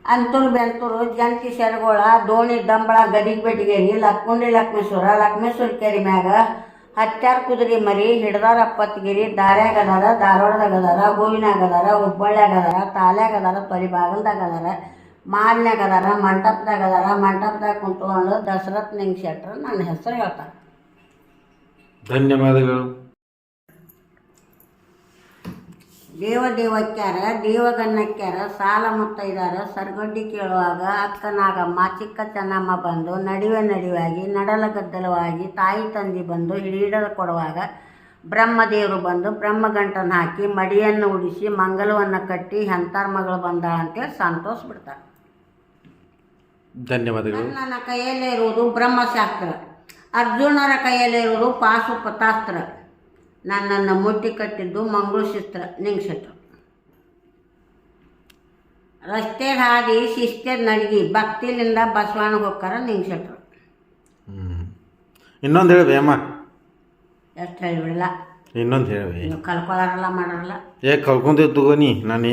ಅಂತೂರು ಬೆಂತೂರು ಜಂತಿ ಸೆರಗೋಳ ದೋಣಿ ದಂಬಳ ಗದಿಗೆ ಬೆಟ್ಟಿಗೇರಿ ಲಕ್ಮುಂಡಿ ಲಕ್ಷ್ಮೇಶ್ವರ ಕೆರಿ ಮ್ಯಾಗ ಹತ್ಯಾರ ಕುದುರೆ ಮರಿ ಹಿಡ್ದಾರ ಅಪ್ಪತ್ತಗಿರಿ ದಾರ್ಯಾಗ ಅದಾರ ಧಾರವಾಡದಾಗ ಅದಾರ ಹೂವಿನಾಗ ಅದಾರ ಹುಬ್ಬಳ್ಳಿಯಾಗ ಅದಾರ ತಾಲ್ಯಾಗ ಅದಾರ ತೊಲಿಬಾಗಲ್ದಾಗ ಅದಾರ ಮಾಲ್ನ್ಯಾಗ ಅದಾರ ಮಂಟಪದಾಗ ಅದಾರ ಮಂಟಪದಾಗ ಕುಂತ್ಕೊಂಡು ದಶರಥ್ ನಿಂಗ್ ಶೆಟ್ರು ನನ್ನ ಹೆಸರು ಹೇಳ್ತಾರೆ. ಧನ್ಯವಾದಗಳು. ದೇವದೇವಕ್ಯಾರ ದೇವಗನ್ನಕ್ಯಾರ ಸಾಲ ಮುತ್ತೈದಾರ ಸರ್ಗಡ್ಡಿ ಕೇಳುವಾಗ ಅಕ್ಕ ನಾಗಮ್ಮ ಚಿಕ್ಕ ಚೆನ್ನಮ್ಮ ಬಂದು ನಡಿವೆಯಾಗಿ ನಡಲಗದ್ದಲವಾಗಿ ತಾಯಿ ತಂದೆ ಬಂದು ಹಿಡಿಯದ ಕೊಡುವಾಗ ಬ್ರಹ್ಮದೇವರು ಬಂದು ಬ್ರಹ್ಮಗಂಟನ್ನು ಹಾಕಿ ಮಡಿಯನ್ನು ಉಡಿಸಿ ಮಂಗಲವನ್ನು ಕಟ್ಟಿ ಹೆಂತಾರ ಮಗಳು ಬಂದಾಳ ಅಂತೇಳಿ ಸಂತೋಷ ಬಿಡ್ತಾರೆ. ಧನ್ಯವಾದಗಳು. ನನ್ನ ಕೈಯಲ್ಲಿರುವುದು ಬ್ರಹ್ಮಶಾಸ್ತ್ರ, ಅರ್ಜುನರ ಕೈಯಲ್ಲಿರುವುದು ಪಾಶುಪತಾಸ್ತ್ರ, ನನ್ನನ್ನು ಮುಟ್ಟಿ ಕಟ್ಟಿದ್ದು ಮಂಗಳಸೂತ್ರ ನಿಂಗ್ ಶೆಟ್ರು. ರಸ್ತೆ ಹಾದಿ ಶಿಸ್ತೆ ನಡಿಗೆ ಭಕ್ತಿಲಿಂದ ಬಸವಣ್ಣ ಹೋಗ್ತಾರ ನಿಂಗ್ ಶೆಟ್ರು. ಇನ್ನೊಂದು ಹೇಳಿ ಅಮ್ಮ. ಎಷ್ಟು ಹೇಳಿಬಿಡಲ್ಲ, ಇನ್ನೊಂದು ಹೇಳಿ. ನೀವು ಕಲ್ಕೊಳ್ಳಾರಲ್ಲ ಮಾಡಲ್ಲ. ಕಲ್ಕೊಂಡಿ ತಗೋನಿ ನಾನು